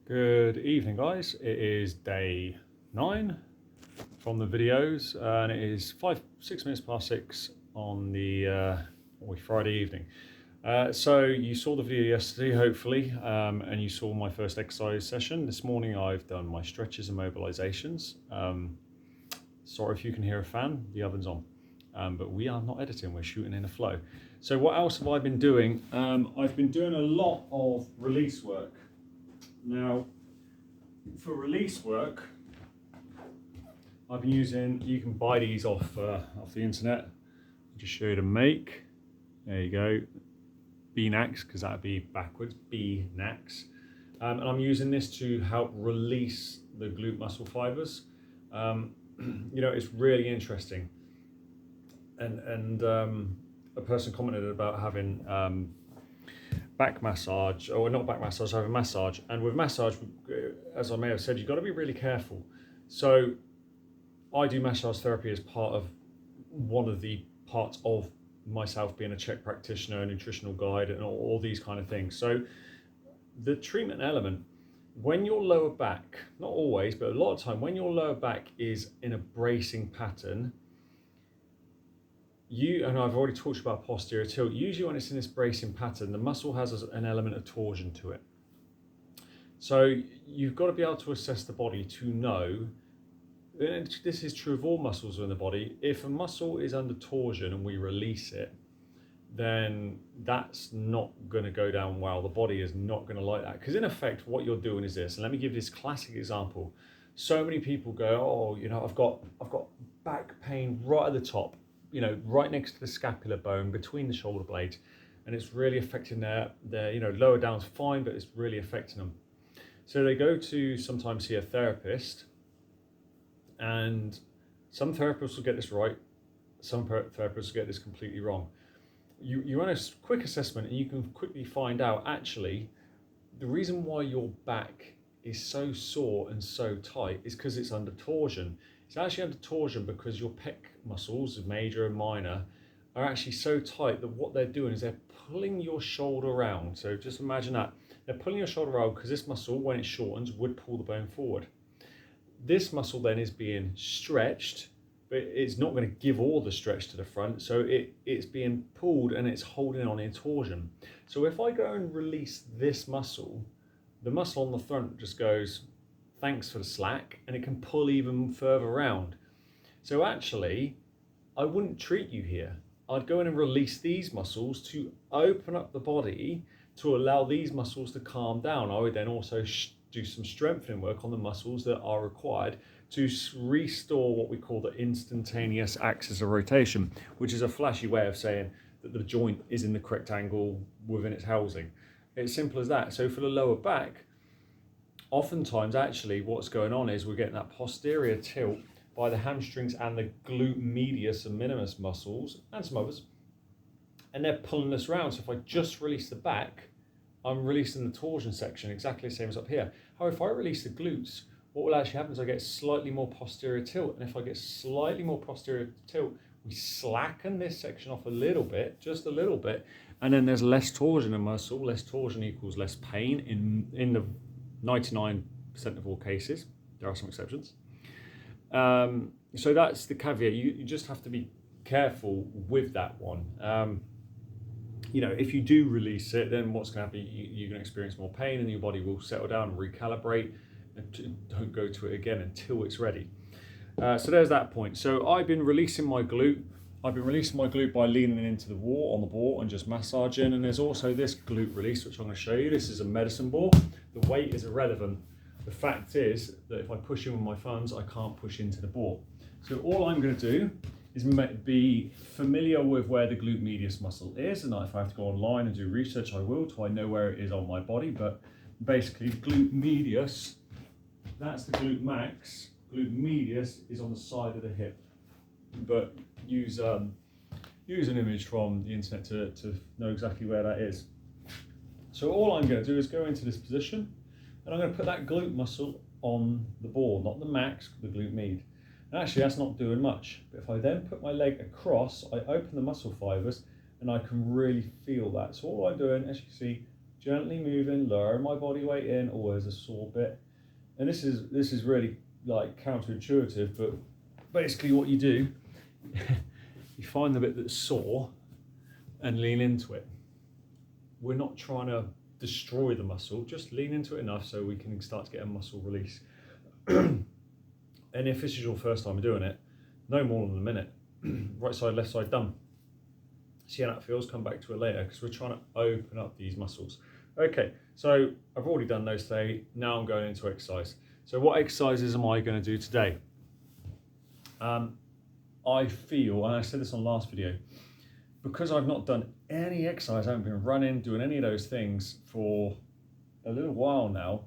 Good evening, guys. It is day 9 from the videos, and it is 6 minutes past 6 on the Friday evening. So you saw the video yesterday, hopefully, and you saw my first exercise session. This morning I've done my stretches and mobilizations. Sorry if you can hear a fan, the oven's on. But we are not editing, we're shooting in a flow. So what else have I been doing? I've been doing a lot of release work. Now, for release work, I've been using, you can buy these off the internet. I'll just show you the make. There you go. B-Nax, because that would be backwards, B-Nax. And I'm using this to help release the glute muscle fibers. It's really interesting. And a person commented about having back massage, or not back massage, having massage. And with massage, as I may have said, you've got to be really careful. So I do massage therapy as part of one of the parts of myself being a Czech practitioner, a nutritional guide, and all these kind of things. So the treatment element, when your lower back, not always, but a lot of time, when your lower back is in a bracing pattern, and I've already talked about posterior tilt, usually when it's in this bracing pattern, the muscle has an element of torsion to it. So you've got to be able to assess the body to know, and this is true of all muscles in the body, if a muscle is under torsion and we release it, then that's not going to go down well. The body is not going to like that. Because in effect, what you're doing is this, and let me give this classic example. So many people go, I've got back pain right at the top, right next to the scapular bone, between the shoulder blades, and it's really affecting their lower down's fine, but it's really affecting them. So they go to sometimes see a therapist, and some therapists will get this right, some therapists will get this completely wrong. You run a quick assessment and you can quickly find out, actually, the reason why your back is so sore and so tight is because it's under torsion. It's actually under torsion because your pec muscles, major and minor, are actually so tight that what they're doing is they're pulling your shoulder around. So just imagine that. They're pulling your shoulder around because this muscle, when it shortens, would pull the bone forward. This muscle then is being stretched, but it's not going to give all the stretch to the front. So it's being pulled and it's holding on in torsion. So if I go and release this muscle, the muscle on the front just goes, thanks for the slack, and it can pull even further around. So actually, I wouldn't treat you here. I'd go in and release these muscles to open up the body to allow these muscles to calm down. I would then also do some strengthening work on the muscles that are required to restore what we call the instantaneous axis of rotation, which is a flashy way of saying that the joint is in the correct angle within its housing. It's simple as that. So for the lower back, oftentimes actually what's going on is we're getting that posterior tilt by the hamstrings and the glute medius and minimus muscles and some others, and they're pulling us around. So if I just release the back, I'm releasing the torsion section exactly the same as up here. However, if I release the glutes, what will actually happen is I get slightly more posterior tilt, and if I get slightly more posterior tilt, we slacken this section off a little bit, just a little bit, and then there's less torsion in muscle. Less torsion equals less pain in the 99% of all cases. There are some exceptions. So that's the caveat. You just have to be careful with that one. If you do release it, then what's going to happen? You're going to experience more pain, and your body will settle down and recalibrate, and don't go to it again until it's ready. So there's that point. So I've been releasing my glute. I've been releasing my glute by leaning into the wall, on the ball, and just massaging. And there's also this glute release, which I'm going to show you. This is a medicine ball. The weight is irrelevant. The fact is that if I push in with my thumbs, I can't push into the ball. So all I'm going to do is be familiar with where the glute medius muscle is, and if I have to go online and do research, I will, till I know where it is on my body. But basically, glute medius, that's the glute max. Glute medius is on the side of the hip. But use an image from the internet to know exactly where that is. So all I'm going to do is go into this position, and I'm going to put that glute muscle on the ball, not the max, the glute med. And actually that's not doing much. But if I then put my leg across, I open the muscle fibers and I can really feel that. So all I'm doing, as you can see, Gently moving, lowering my body weight in. Oh, there's a sore bit. And this is really like counterintuitive, but basically what you do, you find the bit that's sore and lean into it. We're not trying to destroy the muscle, just lean into it enough so we can start to get a muscle release. And if this is your first time doing it, no more than a minute. Right side, left side, done. See how that feels? Come back to it later because we're trying to open up these muscles. Okay, so I've already done those today. Now I'm going into exercise. So what exercises am I going to do today? I feel, and I said this on last video, because I've not done any exercise, I haven't been running, doing any of those things for a little while now,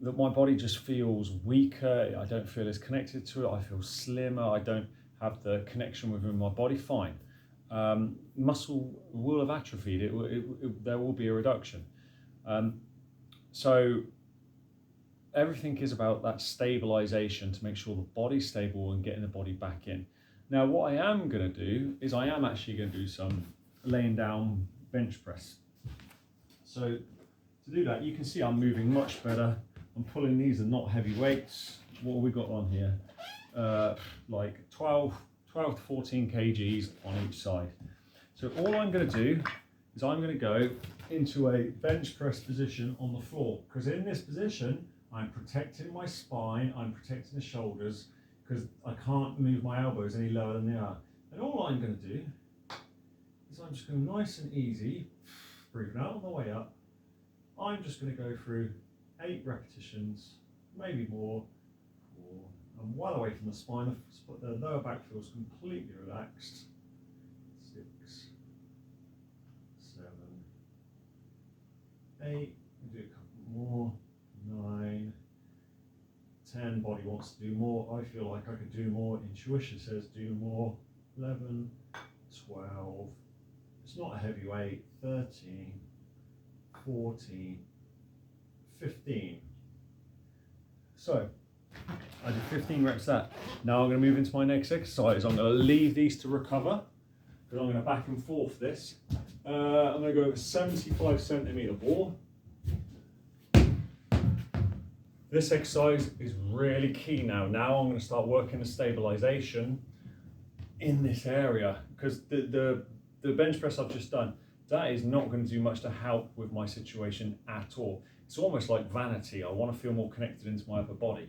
that my body just feels weaker. I don't feel as connected to it. I feel slimmer. I don't have the connection within my body. Fine. Muscle will have atrophied. There will be a reduction. So everything is about that stabilization to make sure the body's stable and getting the body back in. Now, what I am going to do is I am actually going to do some laying down bench press. So to do that, you can see I'm moving much better. I'm pulling, these are not heavy weights. What have we got on here? Like 12 to 14 kgs on each side. So all I'm going to do is I'm going to go into a bench press position on the floor, because in this position I'm protecting my spine, I'm protecting the shoulders, because I can't move my elbows any lower than they are. And all I'm going to do is I'm just going nice and easy, breathing out on the way up. I'm just going to go through 8 repetitions, maybe more. 4. I'm well away from the spine. The lower back feels completely relaxed. 6, 7, 8. We'll do a couple more. 9, 10. Body wants to do more. I feel like I could do more. Intuition says do more. 11, 12. It's not a heavy weight. 13, 14, 15. So I did 15 reps that. Now I'm going to move into my next exercise. I'm going to leave these to recover because I'm going to back and forth this. I'm going to go with a 75 centimeter ball. This exercise is really key now. Now I'm going to start working the stabilization in this area, because the bench press I've just done, that is not going to do much to help with my situation at all. It's almost like vanity. I want to feel more connected into my upper body.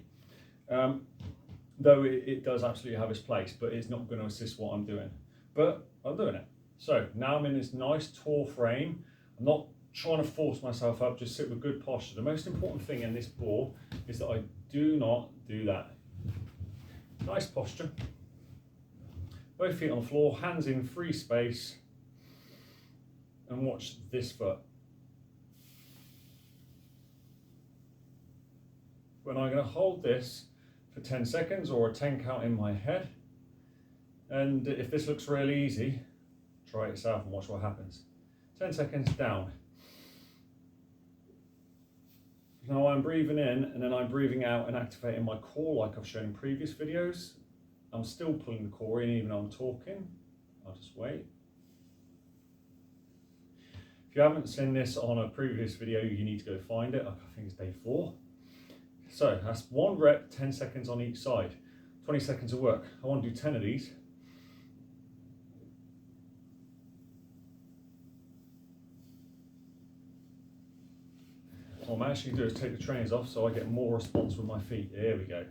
Though it does absolutely have its place, but it's not going to assist what I'm doing. But I'm doing it. So now I'm in this nice tall frame. I'm not trying to force myself up, just sit with good posture. The most important thing in this ball is that I do not do that. Nice posture. Both feet on the floor, hands in free space, and watch this foot. When I'm going to hold this for 10 seconds or a 10 count in my head, and if this looks really easy, try it yourself and watch what happens. 10 seconds down. Now I'm breathing in and then I'm breathing out and activating my core like I've shown in previous videos. I'm still pulling the core in even though I'm talking. I'll just wait. If you haven't seen this on a previous video, you need to go find it. I think it's day 4. So that's 1 rep, 10 seconds on each side, 20 seconds of work. I want to do 10 of these. What I'm actually going to do is take the trainers off so I get more response with my feet. Here we go.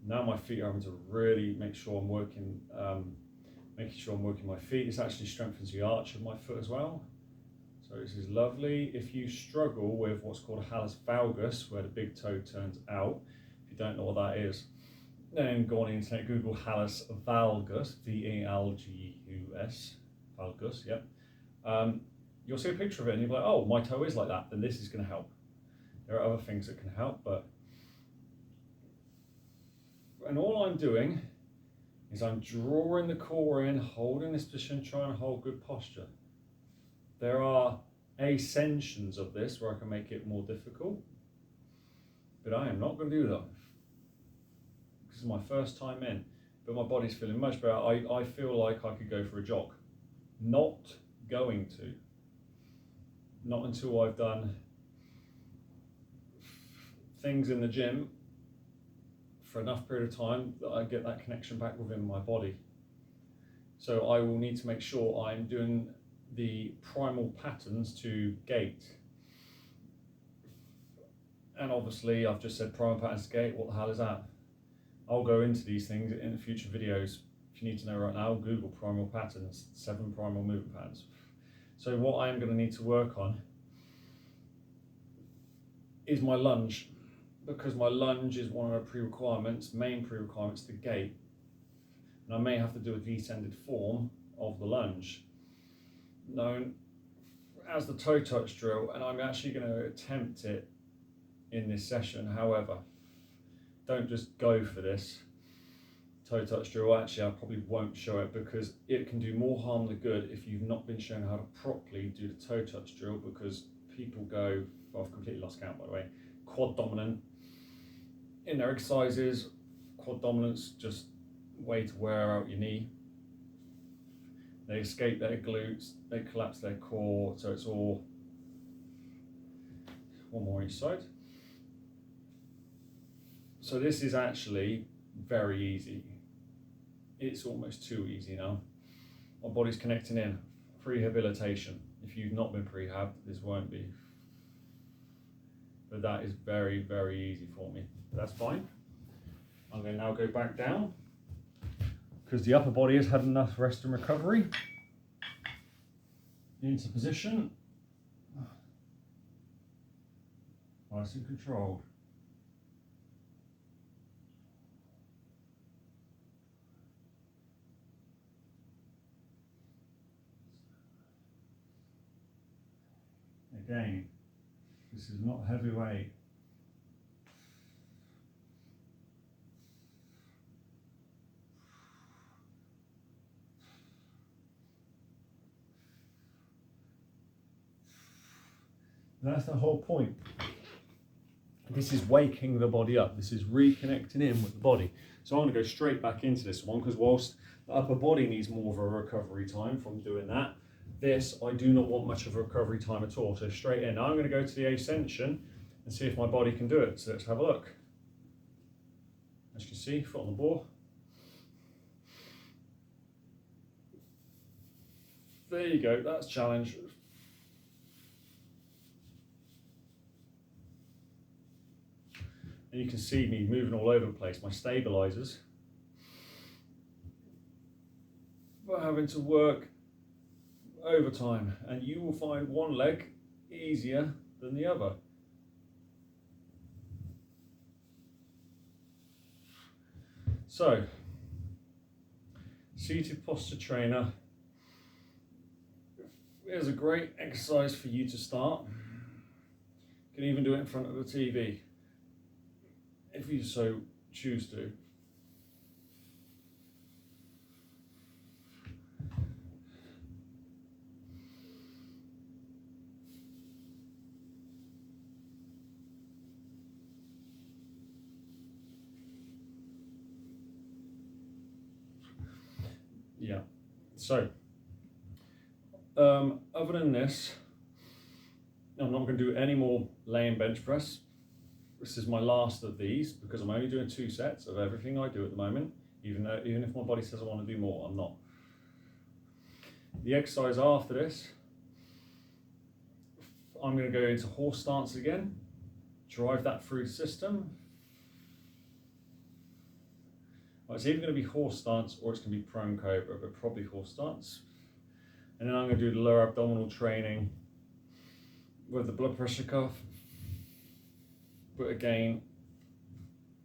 Now my feet are having to really make sure I'm working, making sure I'm working my feet. This actually strengthens the arch of my foot as well. So this is lovely. If you struggle with what's called a hallux valgus, where the big toe turns out, if you don't know what that is, then go on the internet, Google hallux valgus, V-A-L-G-U-S, valgus, yep. You'll see a picture of it and you'll be like, oh, my toe is like that, then this is going to help. There are other things that can help, and all I'm doing is I'm drawing the core in, holding this position, trying to hold good posture. There are ascensions of this where I can make it more difficult, but I am not going to do that. This is my first time in, but my body's feeling much better. I feel like I could go for a jog. Not going to. Not until I've done things in the gym for enough period of time that I get that connection back within my body. So I will need to make sure I'm doing the primal patterns to gait. And obviously I've just said primal patterns to gait, what the hell is that? I'll go into these things in future videos. If you need to know right now, Google primal patterns, 7 primal movement patterns. So what I am going to need to work on is my lunge, because my lunge is one of the pre-requirements, main pre-requirements to gait. And I may have to do a descended form of the lunge, known as the toe touch drill, and I'm actually going to attempt it in this session. However, don't just go for this toe touch drill. Actually, I probably won't show it because it can do more harm than good if you've not been shown how to properly do the toe touch drill, because people go, well, I've completely lost count by the way, quad dominant in their exercises. Quad dominance, just way to wear out your knee. They escape their glutes, they collapse their core, so it's all one more each side. So this is actually very easy. It's almost too easy now. My body's connecting in. Rehabilitation. If you've not been prehabbed, this won't be. But that is very, very easy for me. That's fine. I'm going to now go back down because the upper body has had enough rest and recovery. Into position. Nice and controlled. Again, this is not heavy weight. That's the whole point. This is waking the body up. This is reconnecting in with the body. So I'm going to go straight back into this one, because whilst the upper body needs more of a recovery time from doing that, this, I do not want much of a recovery time at all. So straight in. Now I'm going to go to the ascension and see if my body can do it. So let's have a look. As you can see, foot on the ball. There you go, that's challenge. And you can see me moving all over the place. My stabilizers. But having to work overtime, and you will find one leg easier than the other. So, seated posture trainer is a great exercise for you to start. You can even do it in front of the TV if you so choose to. Yeah, so other than this, I'm not going to do any more laying bench press. This is my last of these because I'm only doing 2 sets of everything I do at the moment, even if my body says I want to do more, I'm not. The exercise after this, I'm going to go into horse stance again, drive that through the system. Well, it's either going to be horse stance or it's going to be prone cobra, but probably horse stance. And then I'm going to do the lower abdominal training with the blood pressure cuff. But again,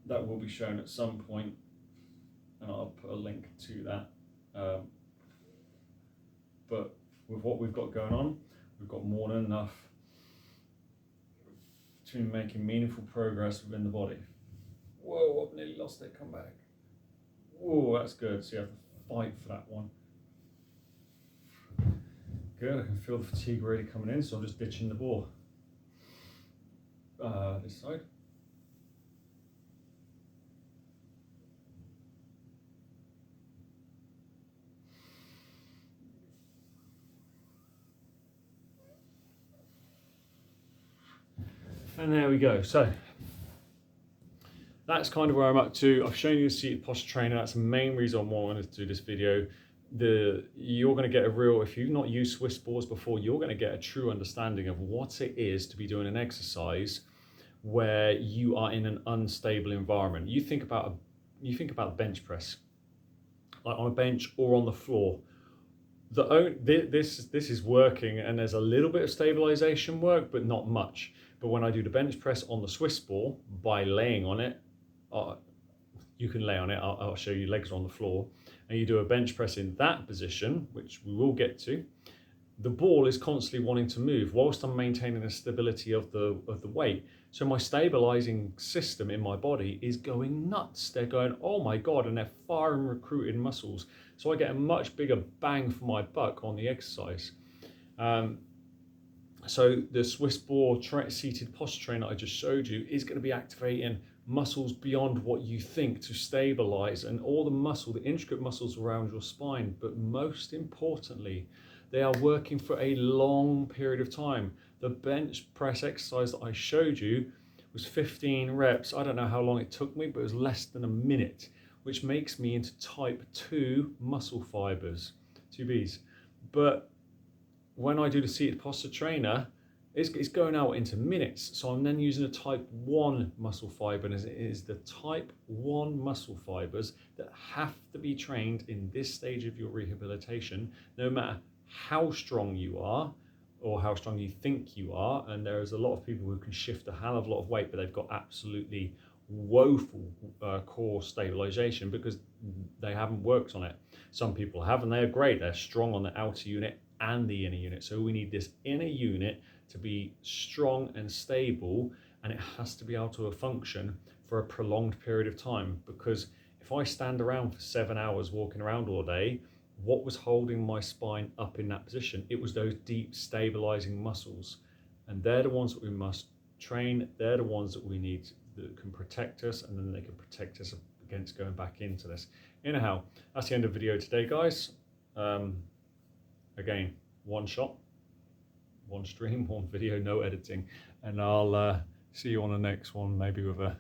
that will be shown at some point, and I'll put a link to that. But with what we've got going on, we've got more than enough to be making meaningful progress within the body. Whoa, I've nearly lost it, come back. Whoa, that's good, so you have to fight for that one. Good, I can feel the fatigue really coming in, so I'm just ditching the ball. This side. And there we go. So that's kind of where I'm up to. I've shown you a seated posture trainer. That's the main reason why I wanted to do this video. You're going to get a real, if you've not used Swiss boards before, you're going to get a true understanding of what it is to be doing an exercise where you are in an unstable environment. You think about bench press, like on a bench or on the floor. This is working, and there's a little bit of stabilization work, but not much. But when I do the bench press on the Swiss ball, by laying on it, you can lay on it, I'll show you, legs are on the floor, and you do a bench press in that position, which we will get to, the ball is constantly wanting to move whilst I'm maintaining the stability of the weight. So my stabilizing system in my body is going nuts. They're going, oh my God, and they're firing recruiting muscles. So I get a much bigger bang for my buck on the exercise. So the Swiss ball seated posture trainer I just showed you is going to be activating muscles beyond what you think to stabilize, and all the intricate muscles around your spine. But most importantly, they are working for a long period of time. The bench press exercise that I showed you was 15 reps. I don't know how long it took me, but it was less than a minute, which makes me into type 2 muscle fibers, 2Bs. But when I do the seated posture trainer, it's going out into minutes. So I'm then using a type 1 muscle fiber, and it is the type 1 muscle fibers that have to be trained in this stage of your rehabilitation, no matter how strong you are or how strong you think you are. And there's a lot of people who can shift a hell of a lot of weight, but they've got absolutely woeful core stabilization because they haven't worked on it. Some people have, and they're great. They're strong on the outer unit and the inner unit. So we need this inner unit to be strong and stable, and it has to be able to function for a prolonged period of time. Because if I stand around for 7 hours walking around all day, what was holding my spine up in that position? It was those deep stabilizing muscles, and they're the ones that we must train. They're the ones that we need, that can protect us, and then they can protect us against going back into this. Anyhow, that's the end of the video today, guys. Again, one shot, one stream, one video, no editing, and I'll see you on the next one, maybe with a